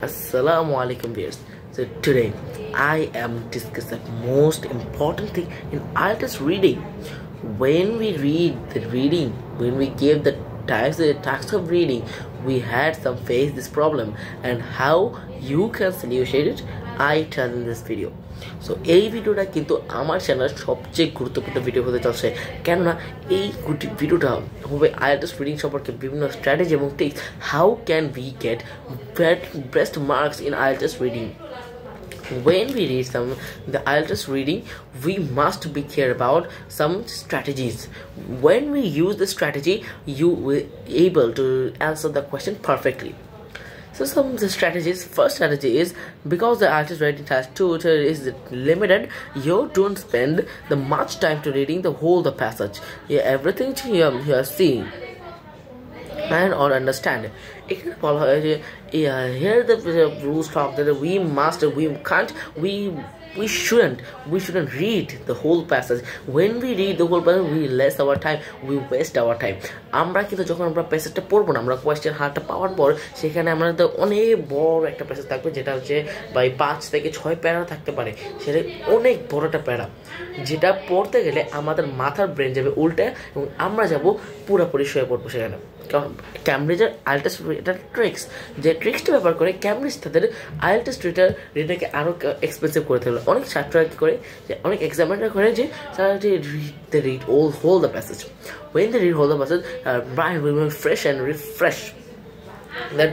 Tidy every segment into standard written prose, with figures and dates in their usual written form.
Assalamu alaikum viewers. So today I am discussing the most important thing in IELTS reading. When we read the reading, when we give the task of reading, we had some face this problem and how you can solution it I tell in this video. So এই ভিডিওটা কিন্তু আমার চ্যানেলের সবচেয়ে গুরুত্বপূর্ণ video হতে চলছে কেননা এই ভিডিওটা হবে IELTS রিডিং সম্পর্কে বিভিন্ন স্ট্র্যাটেজি এবং tips how can we get best marks in IELTS reading. When we read the IELTS reading, we must be care about some strategies. When we use the strategy, you will able to answer the question perfectly. So some of the strategies, first strategy is because the IELTS reading task 2 is limited, you don't spend the much time to reading the whole the passage. Everything you are seeing and or understand. Here the rules talk that we shouldn't read the whole passage. When we read the whole passage, we waste our time. আমরা কিন্তু যখন আমরা প্যাসেজটা পড়বো না, আমরা question হারটা পাওয়ার পর সেখানে আমাদের অনেক বড় একটা প্যাসেজ থাকবে যেটা হচ্ছে 5 থেকে 6 প্যারা থাকতে পারে। সেটা অনেক বড় একটা প্যারা যেটা পড়তে গেলে আমাদের মাথার ব্রেন যাবে উল্টে এবং আমরা যাব পুরোপুরি শুয়ে পড়বো সেখানে। কারণ ক্যামব্রিজের IELTS এটা ট্রিক্সটা ব্যবহার করে ক্যামব্রিজ তাদের IELTS রিডারকে আরও এক্সপেন্সিভ করে তোলে। অনেক ছাত্ররা কী করে যে অনেক এক্সামিনার করে যে তারা read all the passage. When they read all the passage, Brian will be fresh and refresh. That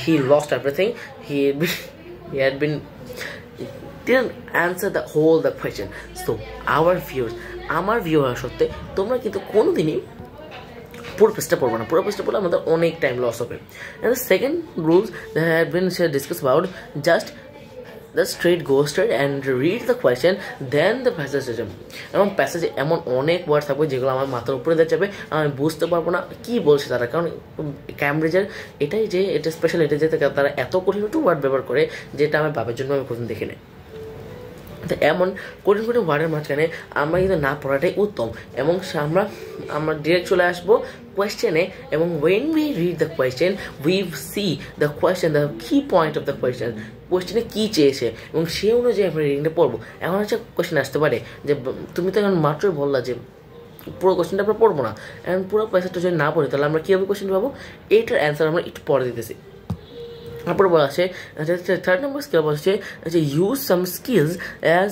he lost everything. He had been didn't answer the whole the question. So our viewers সত্যি তোমরা কিন্তু কোনোদিনই পুরো পেজটা পড়বো না, পুরো পেজটা পড়লে আমাদের অনেক টাইম লস হবে। And the second rules that have been discussed about, just the go straight and read the question, then the passage. এবং প্যাসেজে এমন অনেক ওয়ার্ড থাকবে যেগুলো আমার মাথার উপরে দিয়ে যাবে, আমি বুঝতে পারবো না কি বলছে তারা। কারণ ক্যামব্রিজের এটাই যে এটা স্পেশাল, এটা যে তারা এত কঠিন ওয়ার্ড ব্যবহার করে যেটা আমার বাবার জন্য আমি কোনোদিন দেখি না। তো এমন কঠিন ওয়ার্ডের মাঝখানে আমরা কিন্তু না পড়াটাই উত্তম এবং আমরা ডিরেক্ট চলে আসবো কোয়েশ্চেনে এবং when we read the question we see the question, the key point of the question, কোয়েশ্চেনে কী চেয়েছে এবং সেই অনুযায়ী আমরা রিডিংটা পড়বো। এখন হচ্ছে কোয়েশ্চেন আসতে পারে যে তুমি তো এখন মাত্রই বললা যে পুরো কোয়েশ্চেনটা আমরা পড়বো না, এখন পুরো প্যাসেজটা যদি না পড়ি তাহলে আমরা কীভাবে কোয়েশ্চেন পাবো? এইটার অ্যান্সার আমরা একটু পরে দিতেছি। তারপর বলা আছে থার্ড নম্বর স্কিল বলা হচ্ছে use some skills as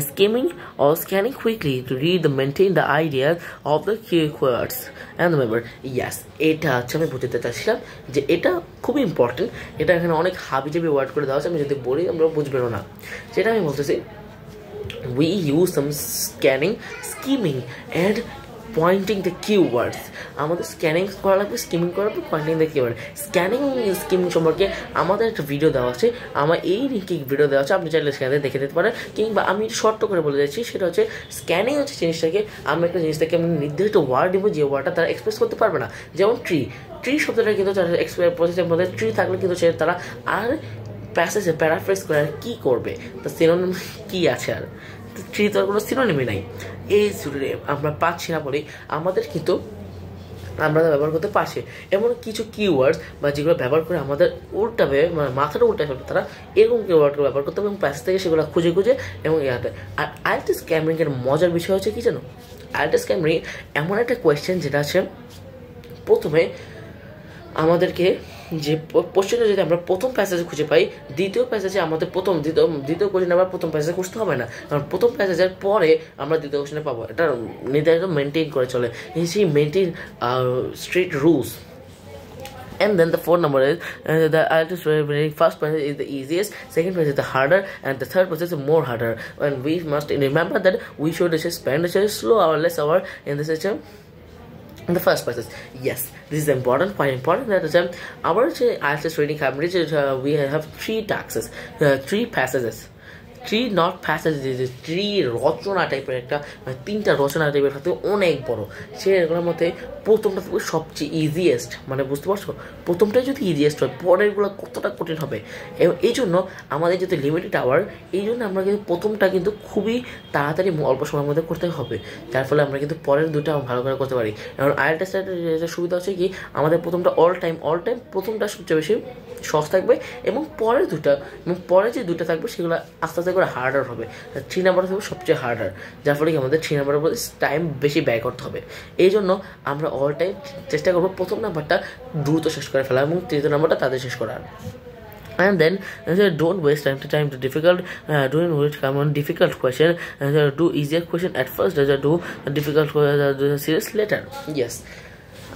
skimming or scanning quickly to read and maintain the ideas of the keywords and remember. Yes, এটা হচ্ছে আমি বুঝতে চাচ্ছিলাম যে এটা খুবই ইম্পর্টেন্ট। এটা এখানে অনেক হাবিজাবি ওয়ার্ড করে দেওয়া আছে, আমি যদি বলি আমরা বুঝবেনও না। সেটা আমি বলতেছি we use some scanning, skimming and pointing the keywords. আমাদের স্ক্যানিং করা লাগবে, স্কিমিং করা লাগবে, পয়েন্টিং দ্য কিওয়ার্ড। স্কিমিং সম্পর্কে আমাদের একটা ভিডিও দেওয়া আছে, আমার এই লিঙ্কে ভিডিও দেওয়া আছে, আপনি চাইলে সেখানে দেখে দিতে পারেন। কিংবা আমি শর্ট করে বলে যাচ্ছি, সেটা হচ্ছে স্ক্যানিং হচ্ছে জিনিসটাকে আমি একটা জিনিসটাকে আমি নির্দিষ্ট ওয়ার্ড দিব যে ওয়ার্ডটা তারা এক্সপ্রেস করতে পারবে না। যেমন ট্রি শব্দটা কিন্তু তারা প্রসেসের মধ্যে ট্রি থাকলে কিন্তু সে তারা আর প্যাসেজে প্যারাফ্রেজ করে আর কী করবে, তা সিনোনিম কী আছে আর ট্রি তো আর কোনো সিনোনিমই নাই। এই জুড়ে আমরা পাচ্ছি না বলেই আমাদের কিন্তু আমরা ব্যবহার করতে পারছি এমন কিছু কিওয়ার্ডস বা যেগুলো ব্যবহার করে আমাদের উল্টাবে মানে মাথাটা উল্টায় ফেলবে, তারা এরকম কিওয়ার্ডগুলো ব্যবহার করতে হবে এবং প্যাসেজ থেকে সেগুলো খুঁজে এবং ইয়াতে। আর IELTS ক্যামব্রিজের মজার বিষয় হচ্ছে কি জানো, IELTS ক্যামব্রিজ এমন একটা কোয়েশ্চেন যেটা আছে প্রথমে আমাদেরকে যে কোশ্চেনটা যদি আমরা প্রথম প্যাসেজে খুঁজে পাই, দ্বিতীয় প্যাসেজে আমাদের দ্বিতীয় কোশ্চেন আবার প্রথম প্যাসেজে খুঁজতে হবে না, কারণ প্রথম প্যাসেজের পরে আমরা দ্বিতীয় কোশ্চেনে পাবো। এটা নির্ধারিত মেনটেন করে চলে, সেই maintain strict rules. And then the fourth number is the IELTS reading. First passage is the easiest, second passage is the harder, and the third passage is more harder. And we must remember that we should spend less hour in this system. In the first passage, yes, this is important, quite important. That is our IELTS reading Cambridge. We have three passages. Tree not passage, যে tree রচনা টাইপের একটা তিনটা রচনা টাইপের থাকতে অনেক বড়, সেগুলোর মধ্যে প্রথমটা থাকবে সবচেয়ে ইজিয়েস্ট, মানে বুঝতে পারছো, প্রথমটাই যদি ইজিয়েস্ট হয় পরেরগুলো কতটা কঠিন হবে। এবং এই জন্য আমাদের যদি লিমিটেড আওয়ার, এই জন্য আমরা কিন্তু প্রথমটা কিন্তু খুবই তাড়াতাড়ি অল্প সময়ের মধ্যে করতে হবে, যার ফলে আমরা কিন্তু পরের দুটো ভালো করে করতে পারি। এবং আইএলটিএস এর সুবিধা হচ্ছে কি, আমাদের প্রথমটা অল টাইম প্রথমটা সবচেয়ে বেশি সহজ থাকবে, এবং পরের যে দুটো থাকবে সেগুলো আস্তে আস্তে করে হার্ডার হবে। 3 নাম্বার থাকবে সবচেয়ে হার্ডার, যার ফলে কি আমাদের 3 নাম্বারের প্রতি টাইম বেশি ব্যয় করতে হবে। এই জন্য আমরা অল টাইম চেষ্টা করবো প্রথম নাম্বারটা দ্রুত শেষ করে ফেলা এবং তৃতীয় নাম্বারটা তাদের শেষ করার। And then don't waste time to difficult, doing which come on difficult question, do easier question at first, do difficult serious later. Yes,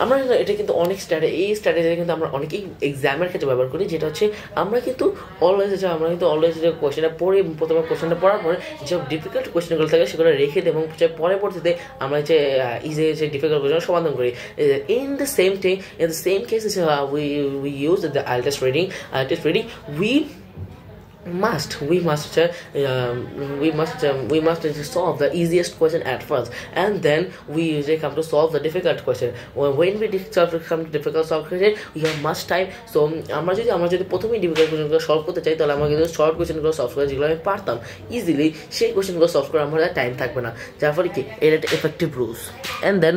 আমরা এটা কিন্তু অনেক এই স্ট্র্যাটেজি কিন্তু আমরা অনেকেই এক্সামের ক্ষেত্রে ব্যবহার করি, যেটা হচ্ছে আমরা কিন্তু অলওয়েজ যে কোয়েশ্চেনটা পড়ি, প্রথমে কোয়েশ্চেনটা পড়ার পরে যেসব ডিফিকাল্ট কোয়েশ্চেনগুলো থাকে সেগুলো রেখে দিই এবং পরবর্তীতে আমরা যে ইজি যে ডিফিকাল্ট কোয়েশ্চেন সমাধান করি। In the same case we use the IELTS reading, we must solve the easiest question at first, and then we usually come to solve the difficult question. When we come to difficult solve question, we have much time. So আমরা যদি প্রথমে difficult কোয়েশ্চেনগুলো solve করতে চাই, তাহলে আমরা কিন্তু short কোয়েশ্চেনগুলো solve করে যেগুলো আমি পারতাম ইজিলি, সেই কোয়েশ্চেনগুলো সলভ করে আমার টাইম থাকবে না, যার ফলে কি এটা একটা effective rules. And then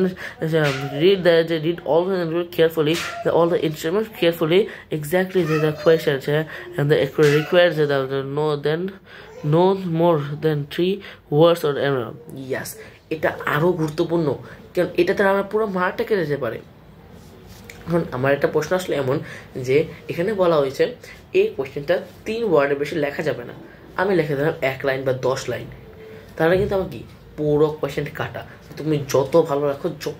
read all carefully, all the instruments carefully, exactly the questions, and the requires no more than 3 words or error. Yes, এটা আরো গুরুত্বপূর্ণ, কারণ এটাতে আমরা পুরো মার্কটা কেটে যেতে পারে। এখন আমার একটা প্রশ্ন আসলে এমন যে এখানে বলা হয়েছে এই কোয়েশ্চেনটা 3 ওয়ার্ডের বেশি লেখা যাবে না, আমি লিখে দিলাম 1 লাইন বা 10 লাইন, তাহলে কিন্তু আমার কি পুরো কোয়েশ্চেন কাটা। তুমি যত ভালো রাখো, যত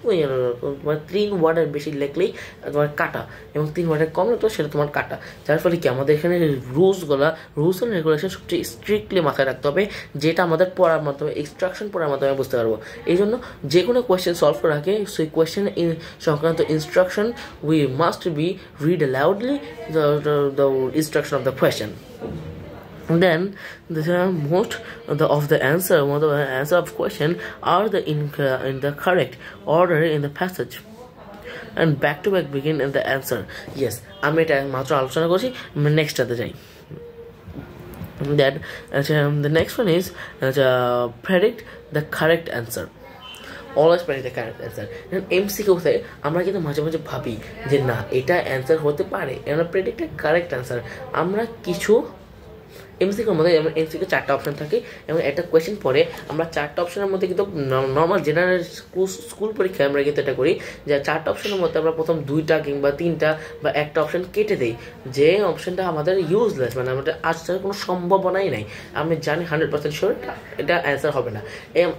তোমার 3 ওয়ার্ডের বেশি লিখলেই তোমার কাটা, এবং 3 ওয়ার্ডের কম লিখলে সেটা তোমার কাটা। যার ফলে কি আমাদের এখানে রুলস অ্যান্ড রেগুলেশন সবচেয়ে স্ট্রিক্টলি মাথায় রাখতে হবে, যেটা আমাদের পড়ার মাধ্যমে ইনস্ট্রাকশন পড়ার মাধ্যমে বুঝতে পারবো। এই জন্য যে কোনো কোয়েশ্চেন সলভ করার আগে সেই কোয়েশ্চেন সংক্রান্ত instruction we must be read loudly the instruction of the question. Then most of the answer of question are in the correct order in the passage, and back to back begin in the answer. Yes, আমি এটা মাত্র আলোচনা করছি, next টাতে যাই। That the next one is predict the correct answer. Always predict the correct answer. এমসিকিউতে আমরা কিন্তু মাঝে মাঝে ভাবি যে না এটা অ্যান্সার হতে পারে, আমরা প্রেডিক্ট দ্য কারেক্ট অ্যান্সার। আমরা কিছু এমসিকিউর মধ্যে যেমন এমসিকিউ 4টা অপশন থাকে, এবং একটা কোয়েশ্চেন পরে আমরা 4টা অপশনের মধ্যে কিন্তু নর্মাল জেনারেল স্কুল পরীক্ষায় আমরা কিন্তু এটা করি যে 4টা অপশনের মধ্যে আমরা প্রথম 2টা কিংবা 3টা বা একটা অপশন কেটে দিই, যে অপশনটা আমাদের ইউজলেস, মানে আমাদের আজকের কোনো সম্ভাবনাই নাই, আমি জানি 100% শিওর এটা অ্যান্সার হবে না।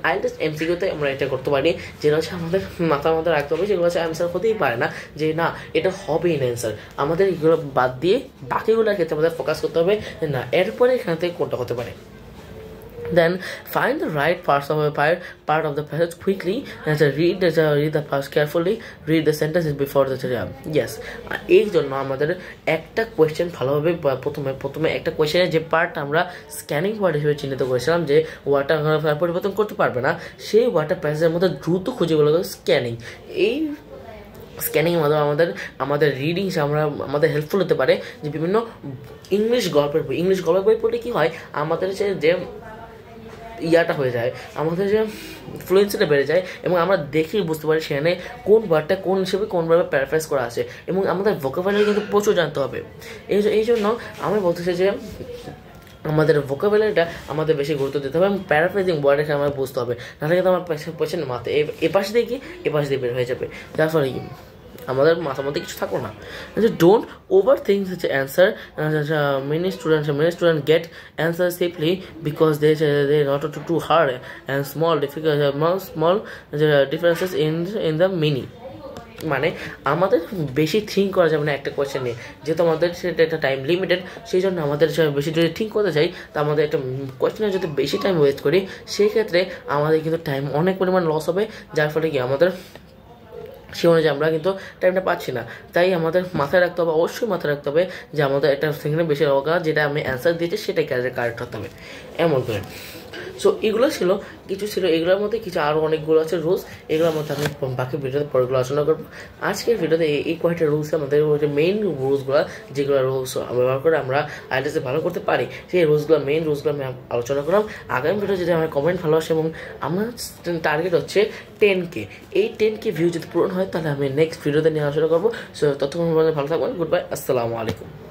আইএলটিএস এমসিকিউতে আমরা এটা করতে পারি, যেটা হচ্ছে আমাদের মাথার মধ্যে রাখতে হবে, যেগুলো হচ্ছে অ্যান্সার হতেই পারে না, যে না এটা হবেই না অ্যান্সার, আমাদের এগুলো বাদ দিয়ে বাকিগুলোর ক্ষেত্রে আমাদের ফোকাস করতে হবে না এরপর এখান থেকে কোনটা হতে পারে। Then find the right part of the passage quickly, and read the passage carefully, read the sentences before the yes. এই জন্য আমাদের একটা কোয়েশ্চেন ভালোভাবে প্রথমে একটা কোয়েশ্চেনের যে পার্ট আমরা স্ক্যানিং ওয়ার্ড হিসেবে চিহ্নিত করেছিলাম, যে ওয়ার্ডটা পরিবর্তন করতে পারবে না, সেই ওয়ার্ডটা প্যাসেজের মধ্যে দ্রুত খুঁজে বলা স্ক্যানিং। এই স্ক্যানিংয়ের মাধ্যমে আমাদের রিডিং আমাদের হেল্পফুল হতে পারে, যে বিভিন্ন ইংলিশ গল্পের বই পড়লে কি হয়, আমাদের যে ইয়াটা হয়ে যায়, আমাদের যে ফ্লুয়েন্সিটা বেড়ে যায়, এবং আমরা দেখেই বুঝতে পারি সেখানে কোন ওয়ার্ডটা কোন হিসেবে কোনভাবে প্যারাফ্রেজ করা আছে, এবং আমাদের ভোকাবুলারি কিন্তু প্রচুর জানতে হবে। এই জন্য আমি বলতে চাই যে আমাদের ভোকাবুলারিটা আমাদের বেশি গুরুত্ব দিতে হবে, এবং প্যারাফ্রেজিং ওয়ার্ডটাকে আমার বুঝতে হবে, নাহলে কিন্তু আমার পেছনে মাথায় এপাশ দিয়ে কি এপাশ দিয়ে বের হয়ে যাবে, যার ফলে আমাদের মাথার মধ্যে কিছু থাকলো না। Don't over think the answer. Many students get answers simply because they not too hard and small differences in the meaning. মানে আমাদের বেশি থিঙ্ক করা যাবে না একটা কোয়েশ্চেন নিয়ে, যেহেতু আমাদের সেটা একটা টাইম লিমিটেড, সেই জন্য আমাদের বেশি যদি থিঙ্ক করতে চাই, তা আমাদের একটা কোয়েশ্চেনে যদি বেশি টাইম ওয়েস্ট করি, সেই ক্ষেত্রে আমাদের কিন্তু টাইম অনেক পরিমাণ লস হবে, যার ফলে কি আমাদের সে অনুযায়ী আমরা কিন্তু টাইমটা পাচ্ছি না। তাই আমাদের মাথায় রাখতে হবে, অবশ্যই মাথায় রাখতে হবে যে আমাদের একটা সেকেন্ডে বেশি অবকাশ যেটা আমি অ্যান্সার দিয়েছি সেটাই কারেক্ট হতে হবে এমন করে। সো এগুলো ছিল কিছু ছিল, এগুলোর মধ্যে কিছু আরও অনেকগুলো আছে রুলস, এগুলোর মধ্যে আমি বাকি ভিডিওতে পরেগুলো আলোচনা করবো। আজকের ভিডিওতে এই কয়েকটা রুলস আমাদের মেইন রুলসগুলো, যেগুলো রুলস ব্যবহার করে আমরা আইএলটিএসে ভালো করতে পারি, সেই রুলসগুলো মেইন রুলসগুলো আমি আলোচনা করলাম। আগামী ভিডিও যদি আমার কমেন্ট ভালোবাসে এবং আমার টার্গেট হচ্ছে 10K, এই 10K ভিউ যদি পূরণ হয় তাহলে আমি নেক্সট ভিডিওতে নিয়ে আলোচনা করবো। সো ততক্ষণ ভালো থাকবেন, গুড বাই, আসসালামু আলাইকুম।